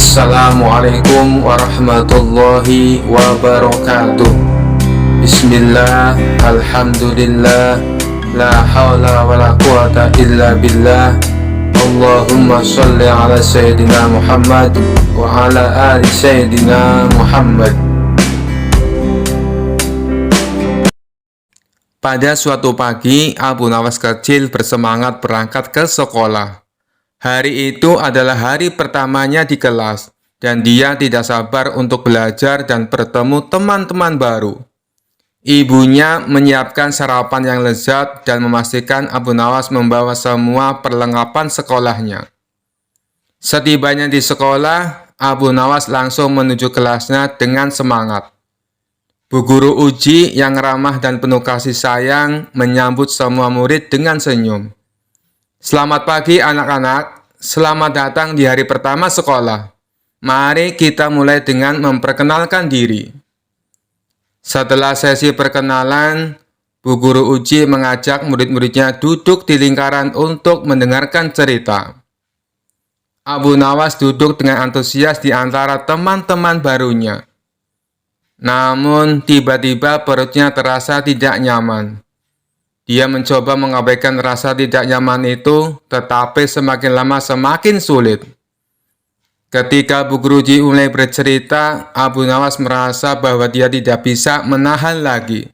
Assalamualaikum warahmatullahi wabarakatuh. Bismillah, alhamdulillah, la hawla wa la quwata illa billah. Allahumma sholli ala Sayyidina Muhammad wa ala ali Sayyidina Muhammad. Pada suatu pagi, Abu Nawas kecil bersemangat berangkat ke sekolah. Hari itu adalah hari pertamanya di kelas, dan dia tidak sabar untuk belajar dan bertemu teman-teman baru. Ibunya menyiapkan sarapan yang lezat dan memastikan Abu Nawas membawa semua perlengkapan sekolahnya. Setibanya di sekolah, Abu Nawas langsung menuju kelasnya dengan semangat. Bu guru Uji yang ramah dan penuh kasih sayang menyambut semua murid dengan senyum. Selamat pagi anak-anak, selamat datang di hari pertama sekolah. Mari kita mulai dengan memperkenalkan diri. Setelah sesi perkenalan, Bu Guru Uji mengajak murid-muridnya duduk di lingkaran untuk mendengarkan cerita. Abu Nawas duduk dengan antusias di antara teman-teman barunya. Namun, tiba-tiba perutnya terasa tidak nyaman. Dia mencoba mengabaikan rasa tidak nyaman itu, tetapi semakin lama semakin sulit. Ketika Bu Guru Uji mulai bercerita, Abu Nawas merasa bahwa dia tidak bisa menahan lagi.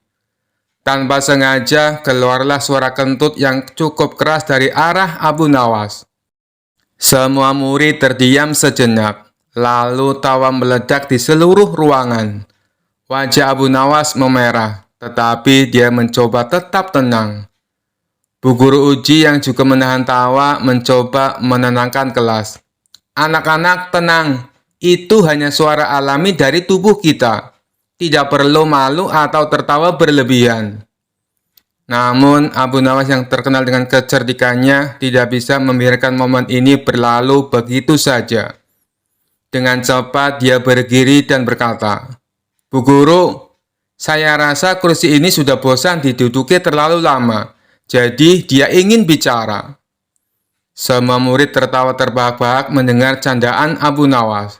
Tanpa sengaja, keluarlah suara kentut yang cukup keras dari arah Abu Nawas. Semua murid terdiam sejenak, lalu tawa meledak di seluruh ruangan. Wajah Abu Nawas memerah, tetapi dia mencoba tetap tenang. Bu Guru Uji yang juga menahan tawa mencoba menenangkan kelas. Anak-anak tenang, itu hanya suara alami dari tubuh kita. Tidak perlu malu atau tertawa berlebihan. Namun Abu Nawas yang terkenal dengan kecerdikannya tidak bisa membiarkan momen ini berlalu begitu saja. Dengan cepat dia berdiri dan berkata, "Bu Guru, saya rasa kursi ini sudah bosan diduduki terlalu lama, jadi dia ingin bicara." Semua murid tertawa terbahak-bahak mendengar candaan Abu Nawas.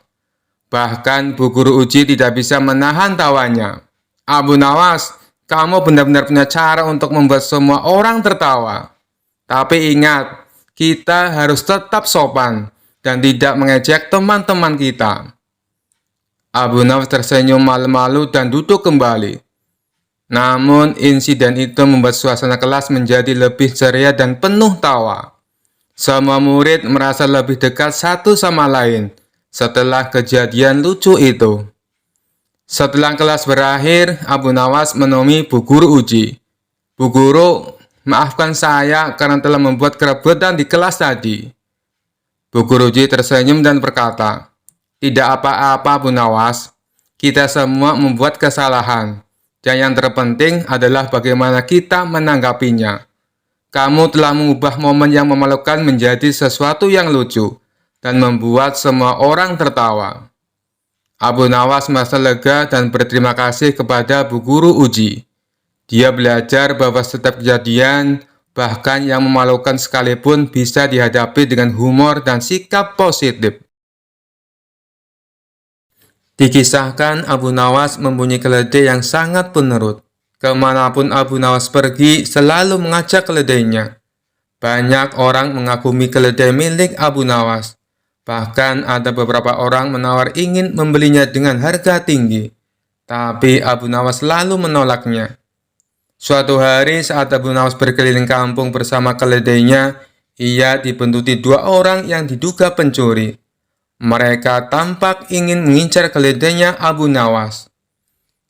Bahkan Bu Guru Uji tidak bisa menahan tawanya. "Abu Nawas, kamu benar-benar punya cara untuk membuat semua orang tertawa. Tapi ingat, kita harus tetap sopan dan tidak mengejek teman-teman kita." Abu Nawas tersenyum malu-malu dan duduk kembali. Namun, insiden itu membuat suasana kelas menjadi lebih ceria dan penuh tawa. Semua murid merasa lebih dekat satu sama lain setelah kejadian lucu itu. Setelah kelas berakhir, Abu Nawas menemui Bu Guru Uji. "Bu Guru, maafkan saya karena telah membuat keributan di kelas tadi." Bu Guru Uji tersenyum dan berkata, "Tidak apa-apa Bu Nawas, kita semua membuat kesalahan. Dan yang terpenting adalah bagaimana kita menanggapinya. Kamu telah mengubah momen yang memalukan menjadi sesuatu yang lucu dan membuat semua orang tertawa." Abu Nawas merasa lega dan berterima kasih kepada Bu Guru Uji. Dia belajar bahwa setiap kejadian, bahkan yang memalukan sekalipun, bisa dihadapi dengan humor dan sikap positif. Dikisahkan Abu Nawas mempunyai keledai yang sangat penurut. Kemanapun Abu Nawas pergi, selalu mengajak keledainya. Banyak orang mengagumi keledai milik Abu Nawas. Bahkan ada beberapa orang menawar ingin membelinya dengan harga tinggi. Tapi Abu Nawas selalu menolaknya. Suatu hari saat Abu Nawas berkeliling kampung bersama keledainya, ia dibuntuti dua orang yang diduga pencuri. Mereka tampak ingin mengincar keledainya Abu Nawas.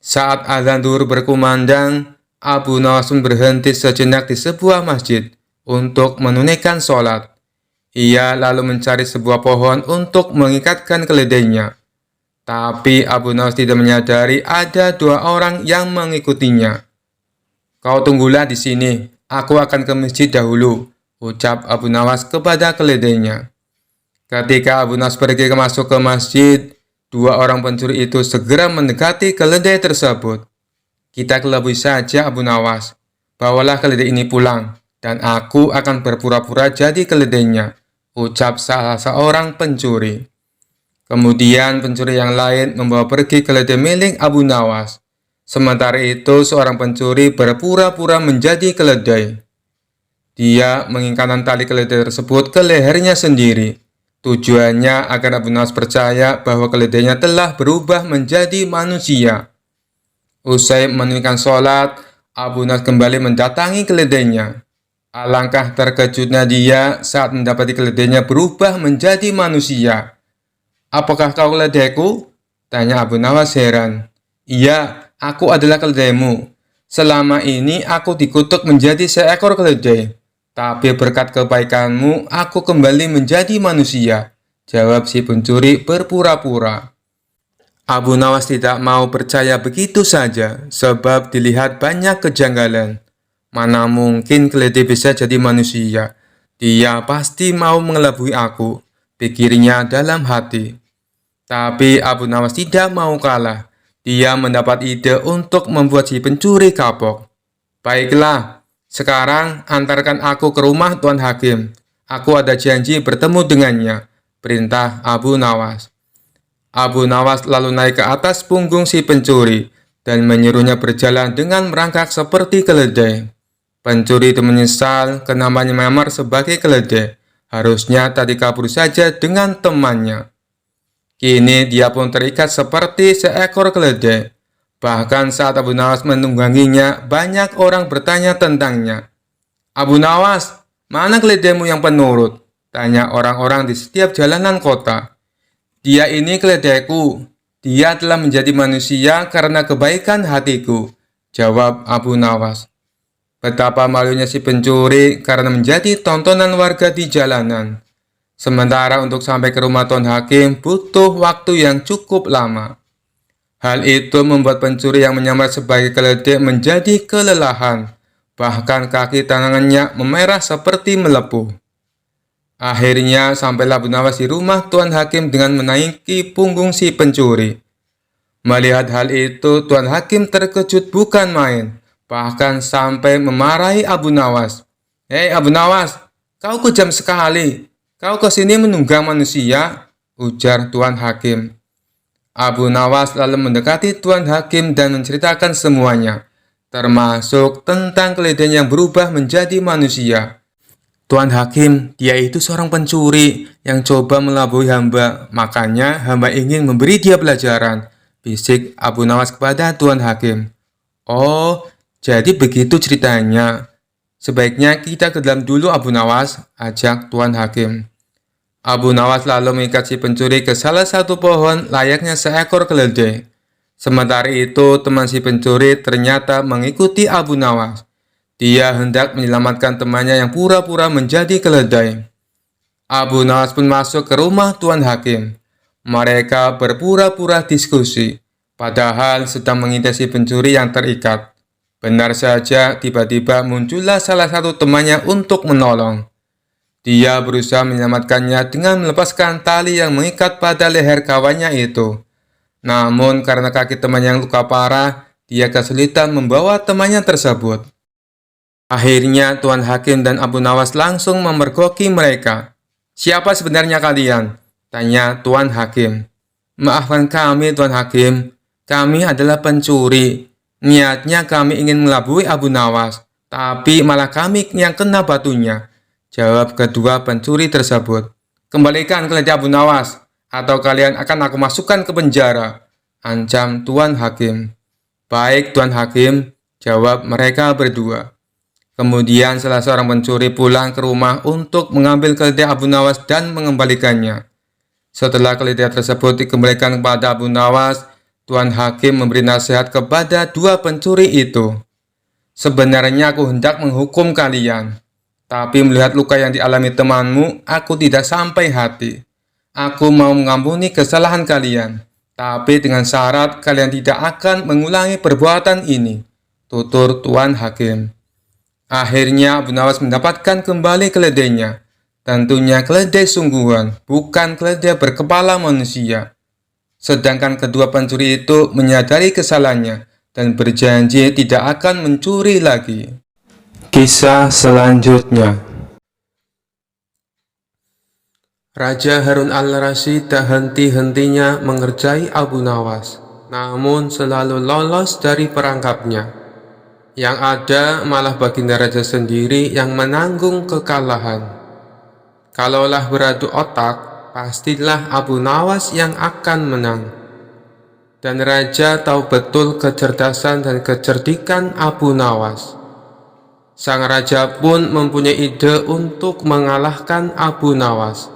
Saat azan zuhur berkumandang, Abu Nawas berhenti sejenak di sebuah masjid untuk menunaikan sholat. Ia lalu mencari sebuah pohon untuk mengikatkan keledainya. Tapi Abu Nawas tidak menyadari ada dua orang yang mengikutinya. "Kau tunggulah di sini, aku akan ke masjid dahulu," ucap Abu Nawas kepada keledainya. Ketika Abu Nawas pergi masuk ke masjid, dua orang pencuri itu segera mendekati keledai tersebut. "Kita kelabui saja Abu Nawas, bawalah keledai ini pulang, dan aku akan berpura-pura jadi keledainya," ucap salah seorang pencuri. Kemudian pencuri yang lain membawa pergi keledai milik Abu Nawas. Sementara itu seorang pencuri berpura-pura menjadi keledai. Dia mengikatkan tali keledai tersebut ke lehernya sendiri. Tujuannya agar Abu Nawas percaya bahwa keledainya telah berubah menjadi manusia. Usai menunaikan sholat, Abu Nawas kembali mendatangi keledainya. Alangkah terkejutnya dia saat mendapati keledainya berubah menjadi manusia. "Apakah kau keledaiku?" tanya Abu Nawas heran. "Iya, aku adalah keledaimu. Selama ini aku dikutuk menjadi seekor keledai. Tapi berkat kebaikanmu, aku kembali menjadi manusia," jawab si pencuri berpura-pura. Abu Nawas tidak mau percaya begitu saja, sebab dilihat banyak kejanggalan. Mana mungkin keledai bisa jadi manusia? Dia pasti mau mengelabui aku, pikirnya dalam hati. Tapi Abu Nawas tidak mau kalah. Dia mendapat ide untuk membuat si pencuri kapok. "Baiklah, sekarang antarkan aku ke rumah Tuan Hakim. Aku ada janji bertemu dengannya," perintah Abu Nawas. Abu Nawas lalu naik ke atas punggung si pencuri dan menyuruhnya berjalan dengan merangkak seperti keledai. Pencuri itu menyesal karena menyamar sebagai keledai. Harusnya tadi kabur saja dengan temannya. Kini dia pun terikat seperti seekor keledai. Bahkan saat Abu Nawas menungganginya, banyak orang bertanya tentangnya. "Abu Nawas, mana keledaimu yang penurut?" tanya orang-orang di setiap jalanan kota. "Dia ini keledaiku. Dia telah menjadi manusia karena kebaikan hatiku," jawab Abu Nawas. Betapa malunya si pencuri karena menjadi tontonan warga di jalanan. Sementara untuk sampai ke rumah Tuan Hakim butuh waktu yang cukup lama. Hal itu membuat pencuri yang menyamar sebagai keledai menjadi kelelahan. Bahkan kaki tangannya memerah seperti melepuh. Akhirnya sampailah Abu Nawas di rumah Tuan Hakim dengan menaiki punggung si pencuri. Melihat hal itu, Tuan Hakim terkejut bukan main, bahkan sampai memarahi Abu Nawas. "Hei Abu Nawas, kau kejam sekali. Kau kesini menunggang manusia," ujar Tuan Hakim. Abu Nawas lalu mendekati Tuan Hakim dan menceritakan semuanya, termasuk tentang keledai yang berubah menjadi manusia. "Tuan Hakim, dia itu seorang pencuri yang coba melabui hamba. Makanya hamba ingin memberi dia pelajaran," bisik Abu Nawas kepada Tuan Hakim. "Oh, jadi begitu ceritanya. Sebaiknya kita ke dalam dulu Abu Nawas," ajak Tuan Hakim. Abu Nawas lalu mengikat si pencuri ke salah satu pohon layaknya seekor keledai. Sementara itu, teman si pencuri ternyata mengikuti Abu Nawas. Dia hendak menyelamatkan temannya yang pura-pura menjadi keledai. Abu Nawas pun masuk ke rumah Tuan Hakim. Mereka berpura-pura diskusi, padahal sedang mengintai si pencuri yang terikat. Benar saja, tiba-tiba muncullah salah satu temannya untuk menolong. Dia berusaha menyelamatkannya dengan melepaskan tali yang mengikat pada leher kawannya itu. Namun karena kaki temannya yang luka parah, dia kesulitan membawa temannya tersebut. Akhirnya Tuan Hakim dan Abu Nawas langsung memergoki mereka. "Siapa sebenarnya kalian?" tanya Tuan Hakim. "Maafkan kami Tuan Hakim, kami adalah pencuri. Niatnya kami ingin mengelabui Abu Nawas, tapi malah kami yang kena batunya," jawab kedua pencuri tersebut. "Kembalikan keledai Abu Nawas, atau kalian akan aku masukkan ke penjara," ancam Tuan Hakim. "Baik Tuan Hakim," jawab mereka berdua. Kemudian salah seorang pencuri pulang ke rumah untuk mengambil keledai Abu Nawas dan mengembalikannya. Setelah keledai tersebut dikembalikan kepada Abu Nawas, Tuan Hakim memberi nasihat kepada dua pencuri itu. "Sebenarnya aku hendak menghukum kalian, tapi melihat luka yang dialami temanmu, aku tidak sampai hati. Aku mau mengampuni kesalahan kalian, tapi dengan syarat kalian tidak akan mengulangi perbuatan ini," tutur Tuan Hakim. Akhirnya Abu Nawas mendapatkan kembali keledainya. Tentunya keledai sungguhan, bukan keledai berkepala manusia. Sedangkan kedua pencuri itu menyadari kesalahannya dan berjanji tidak akan mencuri lagi. Kisah selanjutnya. Raja Harun al-Rasyid tak henti-hentinya mengerjai Abu Nawas, namun selalu lolos dari perangkapnya. Yang ada malah baginda raja sendiri yang menanggung kekalahan. Kalaulah beradu otak, pastilah Abu Nawas yang akan menang. Dan raja tahu betul kecerdasan dan kecerdikan Abu Nawas. Sang raja pun mempunyai ide untuk mengalahkan Abu Nawas,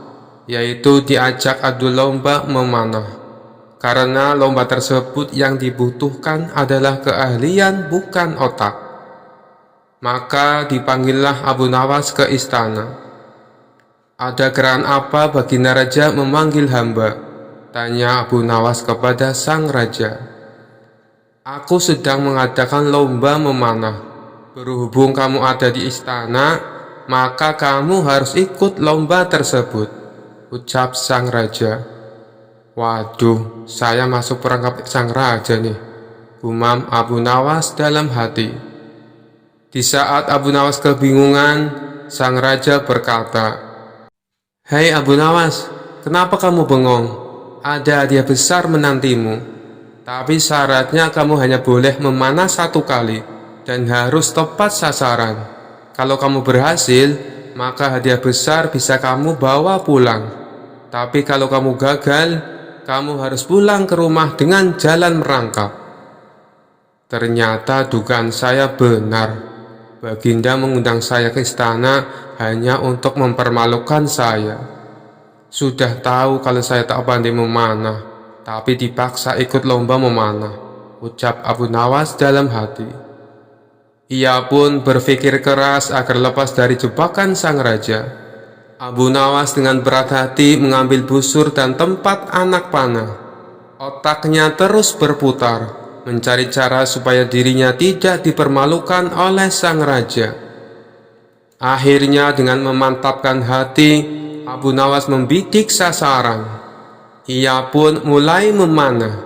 yaitu diajak adu lomba memanah. Karena lomba tersebut yang dibutuhkan adalah keahlian bukan otak. Maka dipanggillah Abu Nawas ke istana. "Ada keran apa baginda raja memanggil hamba?" tanya Abu Nawas kepada sang raja. "Aku sedang mengadakan lomba memanah. Berhubung kamu ada di istana, maka kamu harus ikut lomba tersebut," ucap sang raja. "Waduh, saya masuk perangkap sang raja nih," gumam Abu Nawas dalam hati. Di saat Abu Nawas kebingungan, sang raja berkata, "Hei Abu Nawas, kenapa kamu bengong? Ada hadiah besar menantimu. Tapi syaratnya kamu hanya boleh memanah 1 kali dan harus tepat sasaran. Kalau kamu berhasil, maka hadiah besar bisa kamu bawa pulang. Tapi kalau kamu gagal, kamu harus pulang ke rumah dengan jalan merangkak." Ternyata dugaan saya benar. Baginda mengundang saya ke istana hanya untuk mempermalukan saya. Sudah tahu kalau saya tak pandai memanah, tapi dipaksa ikut lomba memanah, ucap Abu Nawas dalam hati. Ia pun berpikir keras agar lepas dari jebakan sang raja. Abu Nawas dengan berat hati mengambil busur dan tempat anak panah. Otaknya terus berputar, mencari cara supaya dirinya tidak dipermalukan oleh sang raja. Akhirnya dengan memantapkan hati, Abu Nawas membidik sasaran. Ia pun mulai memanah.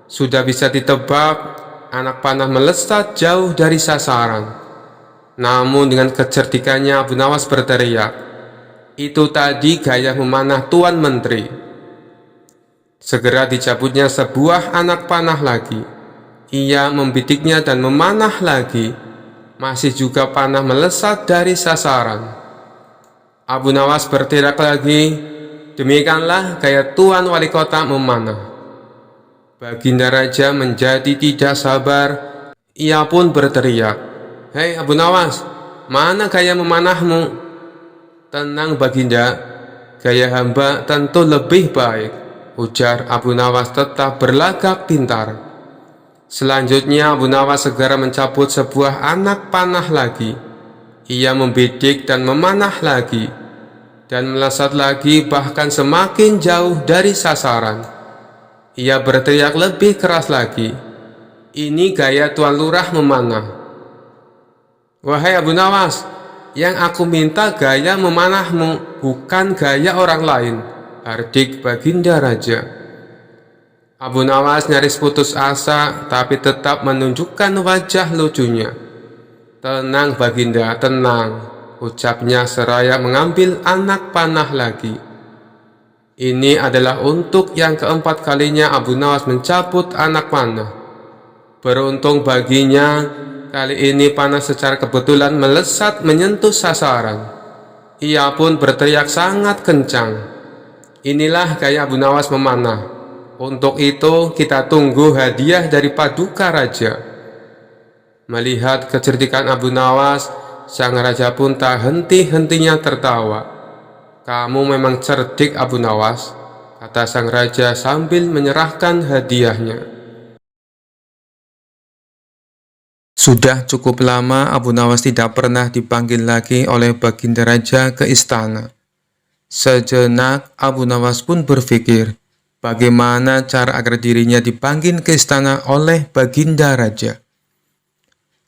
Sudah bisa ditebak, anak panah melesat jauh dari sasaran. Namun dengan kecerdikannya Abu Nawas berteriak, "Itu tadi gaya memanah Tuan Menteri." Segera dicabutnya sebuah anak panah lagi. Ia membidiknya dan memanah lagi. Masih juga panah melesat dari sasaran. Abu Nawas berteriak lagi, "Demikianlah gaya Tuan Wali Kota memanah." Baginda raja menjadi tidak sabar. Ia pun berteriak, "Hei Abu Nawas, mana gaya memanahmu?" "Tenang Baginda, gaya hamba tentu lebih baik," ujar Abu Nawas tetap berlagak pintar. Selanjutnya Abu Nawas segera mencabut sebuah anak panah lagi. Ia membidik dan memanah lagi, dan melesat lagi bahkan semakin jauh dari sasaran. Ia berteriak lebih keras lagi, "Ini gaya Tuan Lurah memanah." "Wahai Abu Nawas, yang aku minta gaya memanahmu, bukan gaya orang lain," hardik baginda raja. Abu Nawas nyaris putus asa, tapi tetap menunjukkan wajah lucunya. "Tenang Baginda, tenang," ucapnya seraya mengambil anak panah lagi. Ini adalah untuk yang keempat kalinya Abu Nawas mencabut anak panah. Beruntung baginya, kali ini panah secara kebetulan melesat menyentuh sasaran. Ia pun berteriak sangat kencang, "Inilah gaya Abu Nawas memanah. Untuk itu kita tunggu hadiah dari paduka raja." Melihat kecerdikan Abu Nawas, sang raja pun tak henti-hentinya tertawa. "Kamu memang cerdik Abu Nawas," kata sang raja sambil menyerahkan hadiahnya. Sudah cukup lama Abu Nawas tidak pernah dipanggil lagi oleh baginda raja ke istana. Sejenak Abu Nawas pun berpikir, bagaimana cara agar dirinya dipanggil ke istana oleh baginda raja.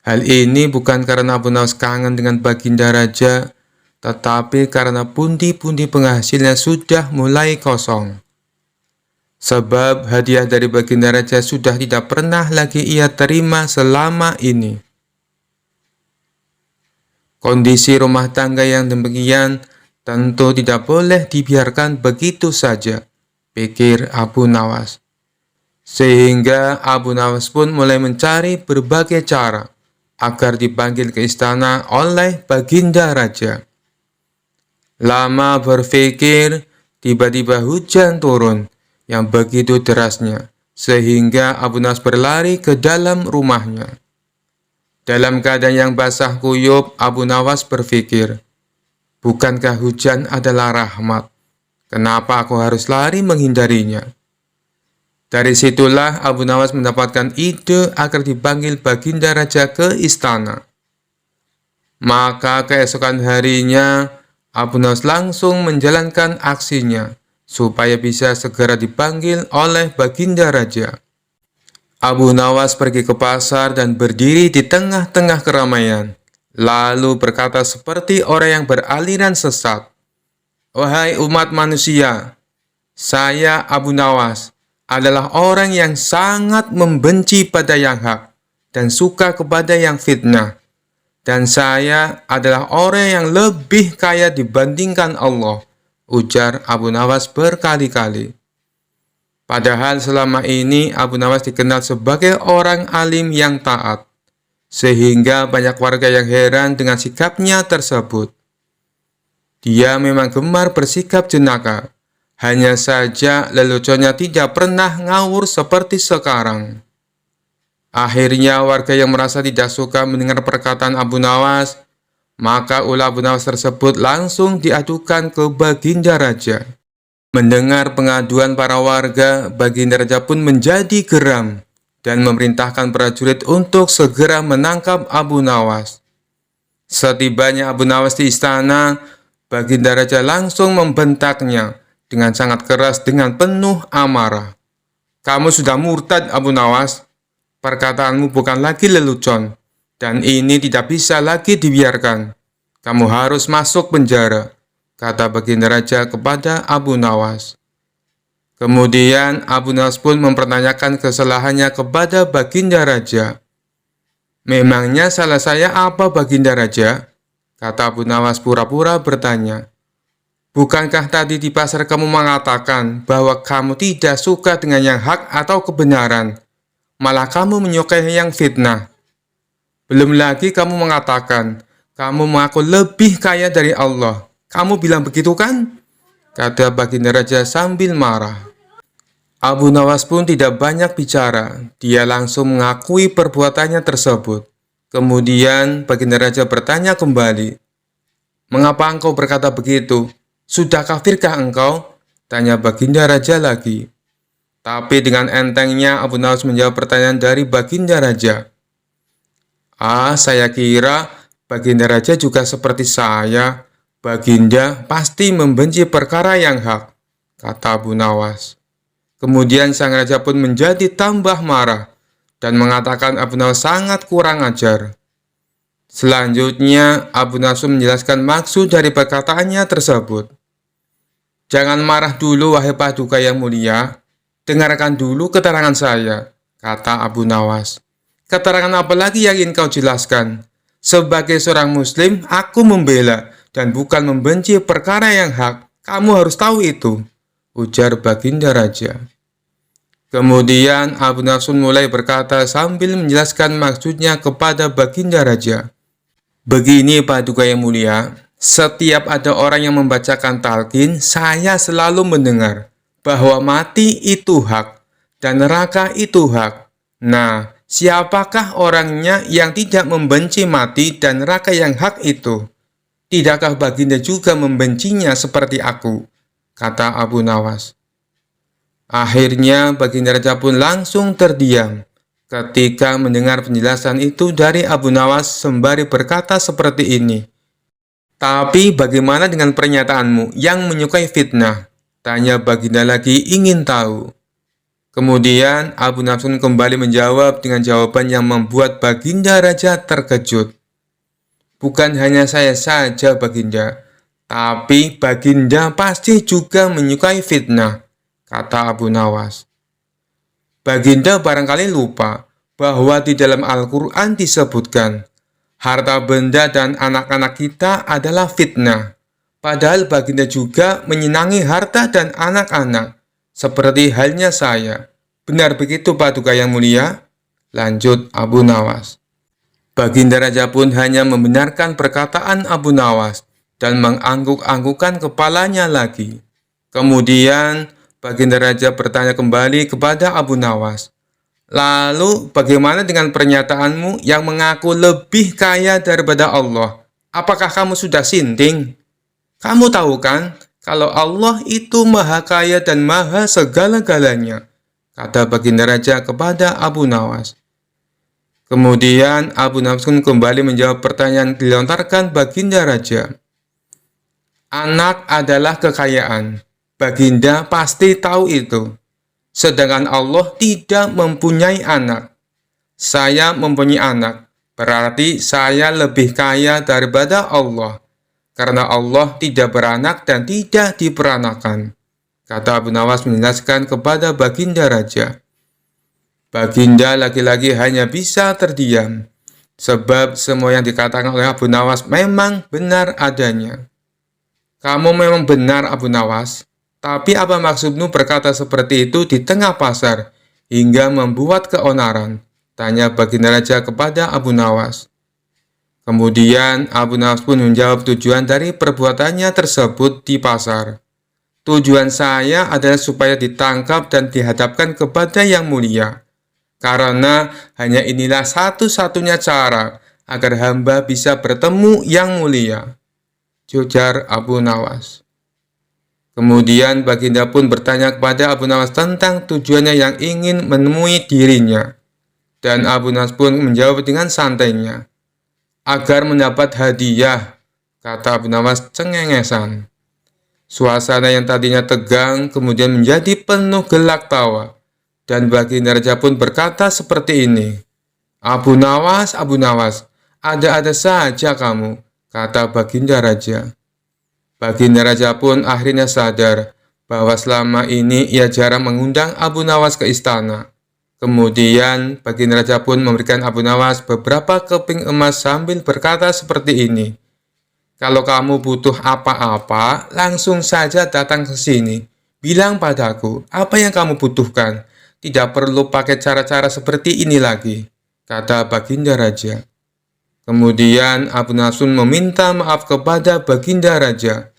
Hal ini bukan karena Abu Nawas kangen dengan baginda raja, tetapi karena pundi-pundi penghasilnya sudah mulai kosong. Sebab hadiah dari baginda raja sudah tidak pernah lagi ia terima selama ini. Kondisi rumah tangga yang demikian Tentu tidak boleh dibiarkan begitu saja, pikir Abu Nawas. Sehingga Abu Nawas pun mulai mencari berbagai cara agar dipanggil ke istana oleh Baginda Raja. Lama berpikir, tiba-tiba hujan turun yang begitu derasnya, sehingga Abu Nawas berlari ke dalam rumahnya. Dalam keadaan yang basah kuyup, Abu Nawas berpikir, bukankah hujan adalah rahmat? Kenapa aku harus lari menghindarinya? Dari situlah Abu Nawas mendapatkan ide agar dipanggil Baginda Raja ke istana. Maka keesokan harinya, Abu Nawas langsung menjalankan aksinya supaya bisa segera dipanggil oleh Baginda Raja. Abu Nawas pergi ke pasar dan berdiri di tengah-tengah keramaian, lalu berkata seperti orang yang beraliran sesat, "Wahai umat manusia, saya Abu Nawas adalah orang yang sangat membenci pada yang hak dan suka kepada yang fitnah. Dan saya adalah orang yang lebih kaya dibandingkan Allah," ujar Abu Nawas berkali-kali. Padahal selama ini Abu Nawas dikenal sebagai orang alim yang taat, sehingga banyak warga yang heran dengan sikapnya tersebut. Dia memang gemar bersikap jenaka, hanya saja leluconnya tidak pernah ngawur seperti sekarang. Akhirnya warga yang merasa tidak suka mendengar perkataan Abu Nawas, maka ulah Abu Nawas tersebut langsung diadukan ke Baginda Raja. Mendengar pengaduan para warga, Baginda Raja pun menjadi geram dan memerintahkan prajurit untuk segera menangkap Abu Nawas. Setibanya Abu Nawas di istana, Baginda Raja langsung membentaknya dengan sangat keras dengan penuh amarah. "Kamu sudah murtad, Abu Nawas. Perkataanmu bukan lagi lelucon, dan ini tidak bisa lagi dibiarkan. Kamu harus masuk penjara," kata Baginda Raja kepada Abu Nawas. Kemudian Abu Nawas pun mempertanyakan kesalahannya kepada Baginda Raja. "Memangnya salah saya apa, Baginda Raja?" kata Abu Nawas pura-pura bertanya. "Bukankah tadi di pasar kamu mengatakan bahwa kamu tidak suka dengan yang hak atau kebenaran, malah kamu menyukai yang fitnah? Belum lagi kamu mengatakan kamu mengaku lebih kaya dari Allah. Kamu bilang begitu kan?" kata Baginda Raja sambil marah. Abu Nawas pun tidak banyak bicara, dia langsung mengakui perbuatannya tersebut. Kemudian Baginda Raja bertanya kembali, "Mengapa engkau berkata begitu? Sudah kafirkah engkau?" tanya Baginda Raja lagi. Tapi dengan entengnya Abu Nawas menjawab pertanyaan dari Baginda Raja. Saya kira Baginda Raja juga seperti saya. Baginda pasti membenci perkara yang hak," kata Abu Nawas. Kemudian sang raja pun menjadi tambah marah dan mengatakan Abu Nawas sangat kurang ajar. Selanjutnya, Abu Nawas menjelaskan maksud dari perkataannya tersebut. "Jangan marah dulu, wahai Paduka yang mulia. Dengarkan dulu keterangan saya," kata Abu Nawas. "Keterangan apa lagi yang ingin kau jelaskan? Sebagai seorang muslim, aku membela dan bukan membenci perkara yang hak. Kamu harus tahu itu," ujar Baginda Raja. Kemudian Abu Nawas mulai berkata sambil menjelaskan maksudnya kepada Baginda Raja. "Begini Paduka yang mulia, setiap ada orang yang membacakan talqin, saya selalu mendengar bahwa mati itu hak dan neraka itu hak. Nah, siapakah orangnya yang tidak membenci mati dan neraka yang hak itu? Tidakkah Baginda juga membencinya seperti aku?" kata Abu Nawas. Akhirnya Baginda Raja pun langsung terdiam ketika mendengar penjelasan itu dari Abu Nawas sembari berkata seperti ini. "Tapi bagaimana dengan pernyataanmu yang menyukai fitnah?" tanya Baginda lagi ingin tahu. Kemudian Abu Nawas pun kembali menjawab dengan jawaban yang membuat Baginda Raja terkejut. "Bukan hanya saya saja Baginda, tapi Baginda pasti juga menyukai fitnah," kata Abu Nawas. "Baginda barangkali lupa bahwa di dalam Al-Quran disebutkan, harta benda dan anak-anak kita adalah fitnah. Padahal baginda juga menyenangi harta dan anak-anak, seperti halnya saya. Benar begitu Paduka yang mulia? Lanjut Abu Nawas. Baginda Raja pun hanya membenarkan perkataan Abu Nawas dan mengangguk-anggukkan kepalanya lagi. Kemudian Baginda Raja bertanya kembali kepada Abu Nawas, "Lalu bagaimana dengan pernyataanmu yang mengaku lebih kaya daripada Allah? Apakah kamu sudah sinting? Kamu tahu kan kalau Allah itu maha kaya dan maha segala-galanya," kata Baginda Raja kepada Abu Nawas. Kemudian Abu Nawas pun kembali menjawab pertanyaan dilontarkan Baginda Raja. "Anak adalah kekayaan. Baginda pasti tahu itu. Sedangkan Allah tidak mempunyai anak. Saya mempunyai anak, berarti saya lebih kaya daripada Allah, karena Allah tidak beranak dan tidak diperanakan," kata Abu Nawas menjelaskan kepada Baginda Raja. Baginda lagi-lagi hanya bisa terdiam, sebab semua yang dikatakan oleh Abu Nawas memang benar adanya. "Kamu memang benar Abu Nawas, tapi apa maksudmu berkata seperti itu di tengah pasar hingga membuat keonaran?" tanya Baginda Raja kepada Abu Nawas. Kemudian Abu Nawas pun menjawab tujuan dari perbuatannya tersebut di pasar. "Tujuan saya adalah supaya ditangkap dan dihadapkan kepada Yang Mulia, karena hanya inilah satu-satunya cara agar hamba bisa bertemu Yang Mulia," ujar Abu Nawas. Kemudian Baginda pun bertanya kepada Abu Nawas tentang tujuannya yang ingin menemui dirinya. Dan Abu Nawas pun menjawab dengan santainya, "Agar mendapat hadiah," kata Abu Nawas cengengesan. Suasana yang tadinya tegang kemudian menjadi penuh gelak tawa. Dan Baginda Raja pun berkata seperti ini, Abu Nawas, ada-ada saja kamu," kata Baginda Raja. Baginda Raja pun akhirnya sadar bahwa selama ini ia jarang mengundang Abu Nawas ke istana. Kemudian Baginda Raja pun memberikan Abu Nawas beberapa keping emas sambil berkata seperti ini, "Kalau kamu butuh apa-apa, langsung saja datang ke sini. Bilang padaku apa yang kamu butuhkan. Tidak perlu pakai cara-cara seperti ini lagi," kata Baginda Raja. Kemudian Abu Nawas pun meminta maaf kepada Baginda Raja,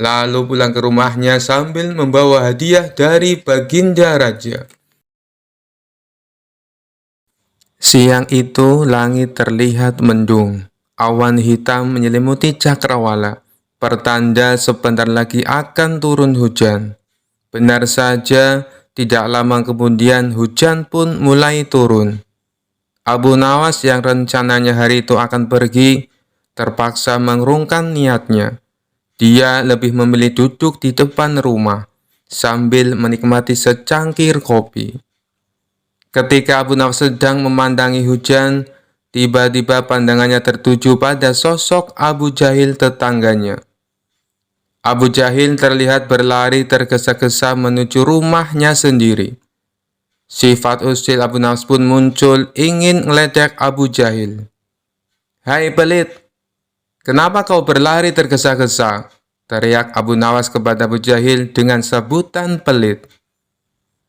lalu pulang ke rumahnya sambil membawa hadiah dari Baginda Raja. Siang itu langit terlihat mendung. Awan hitam menyelimuti cakrawala, pertanda sebentar lagi akan turun hujan. Benar saja, tidak lama kemudian hujan pun mulai turun. Abu Nawas yang rencananya hari itu akan pergi, terpaksa mengurungkan niatnya. Dia lebih memilih duduk di depan rumah, sambil menikmati secangkir kopi. Ketika Abu Nawas sedang memandangi hujan, tiba-tiba pandangannya tertuju pada sosok Abu Jahil tetangganya. Abu Jahil terlihat berlari tergesa-gesa menuju rumahnya sendiri. Sifat usil Abu Nawas pun muncul ingin meledek Abu Jahil. "Hai pelit, kenapa kau berlari tergesa-gesa?" teriak Abu Nawas kepada Abu Jahil dengan sebutan pelit.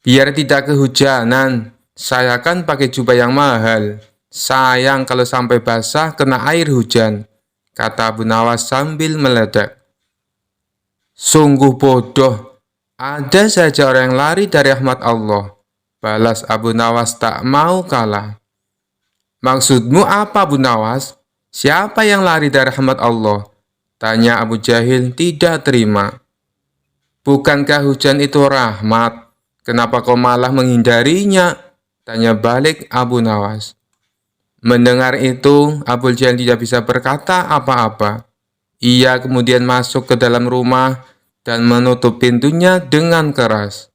"Biar tidak kehujanan, saya kan pakai jubah yang mahal. Sayang kalau sampai basah kena air hujan," kata Abu Nawas sambil meledek. "Sungguh bodoh, ada saja orang yang lari dari rahmat Allah," balas Abu Nawas tak mau kalah. "Maksudmu apa Abu Nawas? Siapa yang lari dari rahmat Allah?" tanya Abu Jahil tidak terima. "Bukankah hujan itu rahmat? Kenapa kau malah menghindarinya?" tanya balik Abu Nawas. Mendengar itu, Abu Jahil tidak bisa berkata apa-apa. Ia kemudian masuk ke dalam rumah dan menutup pintunya dengan keras.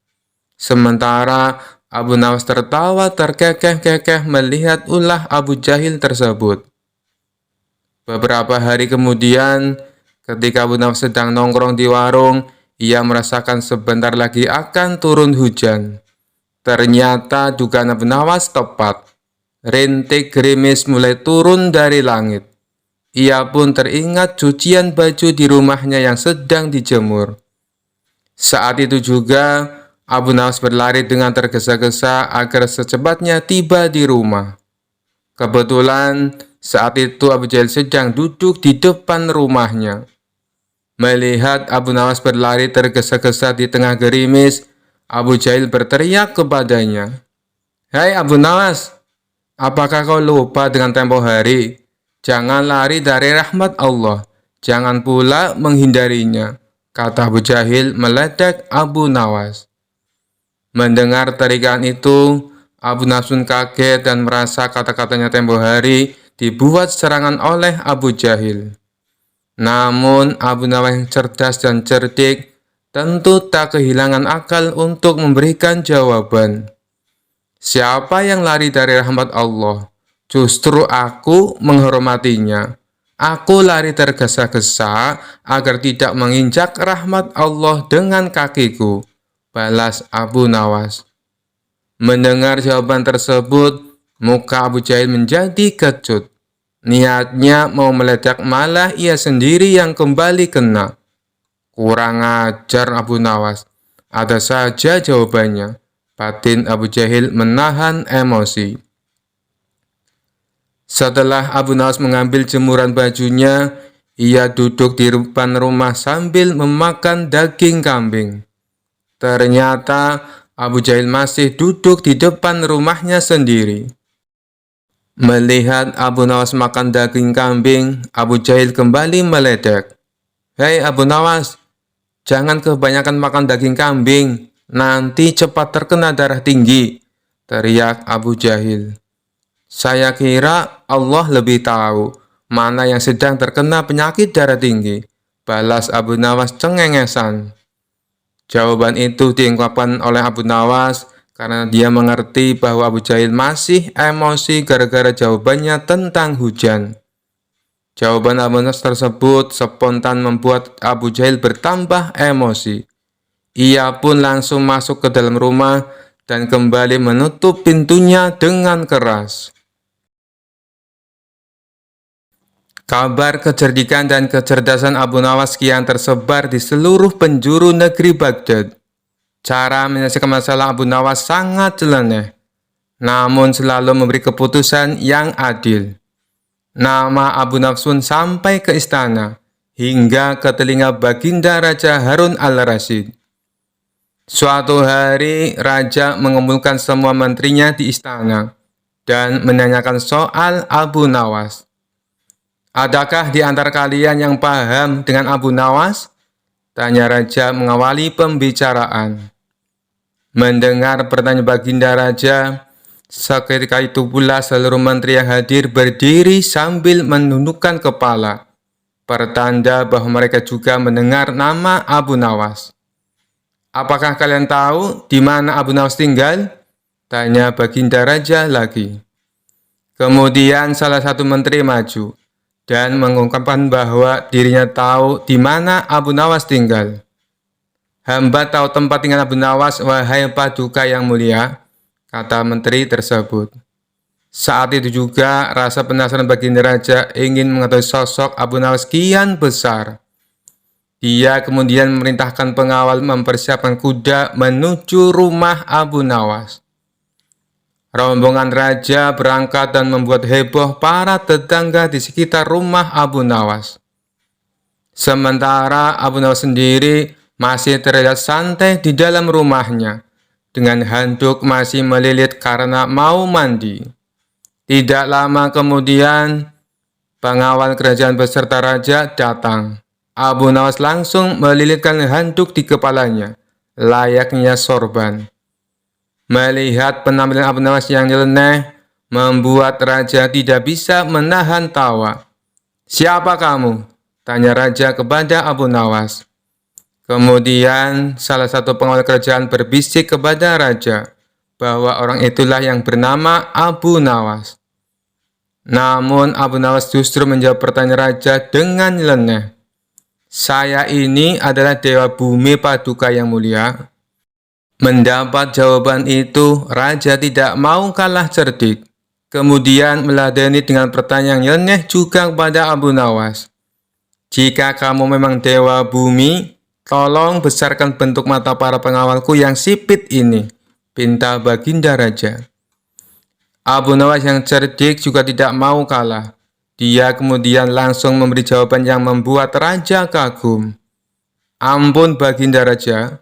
Sementara Abu Nawas tertawa terkekeh-kekeh melihat ulah Abu Jahil tersebut. Beberapa hari kemudian, ketika Abu Nawas sedang nongkrong di warung, ia merasakan sebentar lagi akan turun hujan. Ternyata dugaan Abu Nawas tepat. Rintik gerimis mulai turun dari langit. Ia pun teringat cucian baju di rumahnya yang sedang dijemur. Saat itu juga, Abu Nawas berlari dengan tergesa-gesa agar secepatnya tiba di rumah. Kebetulan, saat itu Abu Jahil sedang duduk di depan rumahnya. Melihat Abu Nawas berlari tergesa-gesa di tengah gerimis, Abu Jahil berteriak kepadanya, "Hai Abu Nawas, apakah kau lupa dengan tempo hari? Jangan lari dari rahmat Allah, jangan pula menghindarinya," kata Abu Jahil meledek Abu Nawas. Mendengar teriakan itu, Abu Nawas pun kaget dan merasa kata-katanya tempo hari dibuat serangan oleh Abu Jahil. Namun Abu Nawas yang cerdas dan cerdik tentu tak kehilangan akal untuk memberikan jawaban. Siapa yang lari dari rahmat Allah? Justru aku menghormatinya. Aku lari tergesa-gesa agar tidak menginjak rahmat Allah dengan kakiku, balas Abu Nawas. Mendengar jawaban tersebut, muka Abu Jahil menjadi kecut. Niatnya mau meledak, malah ia sendiri yang kembali kena. Kurang ajar Abu Nawas. Ada saja jawabannya. Batin Abu Jahil menahan emosi. Setelah Abu Nawas mengambil jemuran bajunya, ia duduk di depan rumah sambil memakan daging kambing. Ternyata Abu Jahil masih duduk di depan rumahnya sendiri. Melihat Abu Nawas makan daging kambing, Abu Jahil kembali meledek. "Hei Abu Nawas, jangan kebanyakan makan daging kambing, nanti cepat terkena darah tinggi," teriak Abu Jahil. "Saya kira Allah lebih tahu mana yang sedang terkena penyakit darah tinggi," balas Abu Nawas cengengesan. Jawaban itu diungkapkan oleh Abu Nawas karena dia mengerti bahwa Abu Jahil masih emosi gara-gara jawabannya tentang hujan. Jawaban Abu Nawas tersebut spontan membuat Abu Jahil bertambah emosi. Ia pun langsung masuk ke dalam rumah dan kembali menutup pintunya dengan keras. Kabar kecerdikan dan kecerdasan Abu Nawas kian tersebar di seluruh penjuru negeri Baghdad. Cara menyelesaikan masalah Abu Nawas sangat nyeleneh, namun selalu memberi keputusan yang adil. Nama Abu Nawas pun sampai ke istana, hingga ke telinga Baginda Raja Harun al-Rasyid. Suatu hari, Raja mengumpulkan semua menterinya di istana dan menanyakan soal Abu Nawas. "Adakah di antara kalian yang paham dengan Abu Nawas?" tanya Raja mengawali pembicaraan. Mendengar pertanyaan Baginda Raja, seketika itu pula seluruh menteri yang hadir berdiri sambil menundukkan kepala, pertanda bahwa mereka juga mendengar nama Abu Nawas. "Apakah kalian tahu di mana Abu Nawas tinggal?" tanya Baginda Raja lagi. Kemudian salah satu menteri maju dan mengungkapkan bahwa dirinya tahu di mana Abu Nawas tinggal. "Hamba tahu tempat tinggal Abu Nawas, wahai Paduka yang mulia," kata menteri tersebut. Saat itu juga rasa penasaran Baginda Raja ingin mengetahui sosok Abu Nawas kian besar. Dia kemudian memerintahkan pengawal mempersiapkan kuda menuju rumah Abu Nawas. Rombongan Raja berangkat dan membuat heboh para tetangga di sekitar rumah Abu Nawas. Sementara Abu Nawas sendiri masih terlihat santai di dalam rumahnya, dengan handuk masih melilit karena mau mandi. Tidak lama kemudian, pengawal kerajaan beserta Raja datang. Abu Nawas langsung melilitkan handuk di kepalanya, layaknya sorban. Melihat penampilan Abu Nawas yang nyeleneh, membuat Raja tidak bisa menahan tawa. "Siapa kamu?" tanya Raja kepada Abu Nawas. Kemudian salah satu pengawal kerajaan berbisik kepada Raja bahwa orang itulah yang bernama Abu Nawas. Namun Abu Nawas justru menjawab pertanyaan Raja dengan nyeleneh. "Saya ini adalah Dewa Bumi Paduka yang mulia." Mendapat jawaban itu, Raja tidak mau kalah cerdik. Kemudian meladeni dengan pertanyaan nyeleneh juga kepada Abu Nawas. Jika kamu memang dewa bumi, tolong besarkan bentuk mata para pengawalku yang sipit ini, pinta Baginda Raja. Abu Nawas yang cerdik juga tidak mau kalah. Dia kemudian langsung memberi jawaban yang membuat Raja kagum. Ampun Baginda Raja,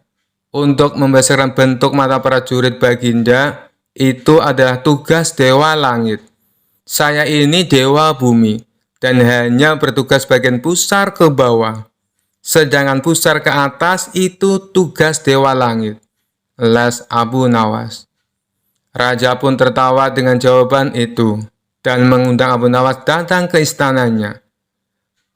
untuk membesarkan bentuk mata prajurit Baginda, itu adalah tugas Dewa Langit. Saya ini Dewa Bumi, dan hanya bertugas bagian pusar ke bawah. Sedangkan pusar ke atas itu tugas Dewa Langit. Elas Abu Nawas. Raja pun tertawa dengan jawaban itu, dan mengundang Abu Nawas datang ke istananya.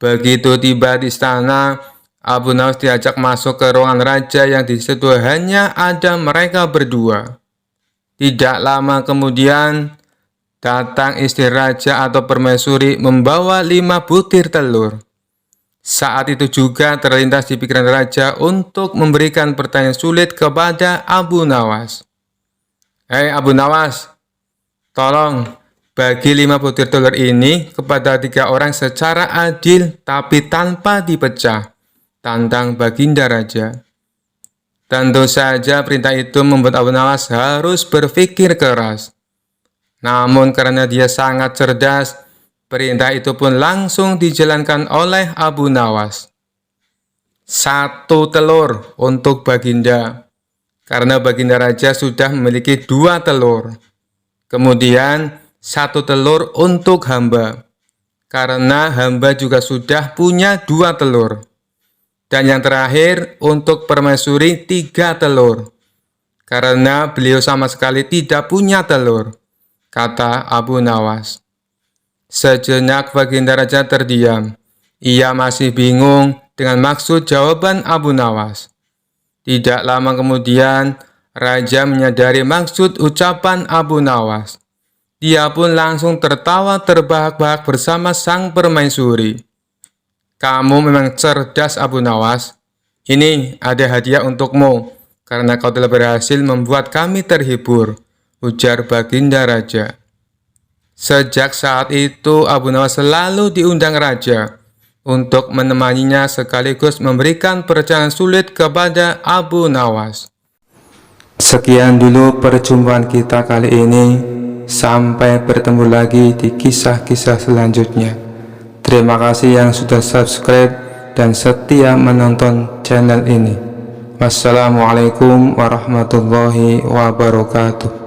Begitu tiba di istana, Abu Nawas diajak masuk ke ruangan raja yang di situ hanya ada mereka berdua. Tidak lama kemudian, datang istri raja atau permaisuri membawa 5 butir telur. Saat itu juga terlintas di pikiran raja untuk memberikan pertanyaan sulit kepada Abu Nawas. Hei Abu Nawas, tolong bagi 5 butir telur ini kepada 3 orang secara adil tapi tanpa dipecah, tantang Baginda Raja. Tentu saja perintah itu membuat Abu Nawas harus berpikir keras. Namun karena dia sangat cerdas, perintah itu pun langsung dijalankan oleh Abu Nawas. 1 telur untuk Baginda, karena Baginda Raja sudah memiliki 2 telur. Kemudian 1 telur untuk hamba, karena hamba juga sudah punya 2 telur. Dan yang terakhir untuk permaisuri 3 telur, karena beliau sama sekali tidak punya telur, kata Abu Nawas. Sejenak Baginda Raja terdiam. Ia masih bingung dengan maksud jawaban Abu Nawas. Tidak lama kemudian, Raja menyadari maksud ucapan Abu Nawas. Dia pun langsung tertawa terbahak-bahak bersama sang permaisuri. Kamu memang cerdas Abu Nawas. Ini ada hadiah untukmu, karena kau telah berhasil membuat kami terhibur, ujar Baginda Raja. Sejak saat itu, Abu Nawas selalu diundang Raja untuk menemaninya sekaligus memberikan perjalanan sulit kepada Abu Nawas. Sekian dulu perjumpaan kita kali ini. Sampai bertemu lagi di kisah-kisah selanjutnya. Terima kasih yang sudah subscribe dan setia menonton channel ini. Wassalamualaikum warahmatullahi wabarakatuh.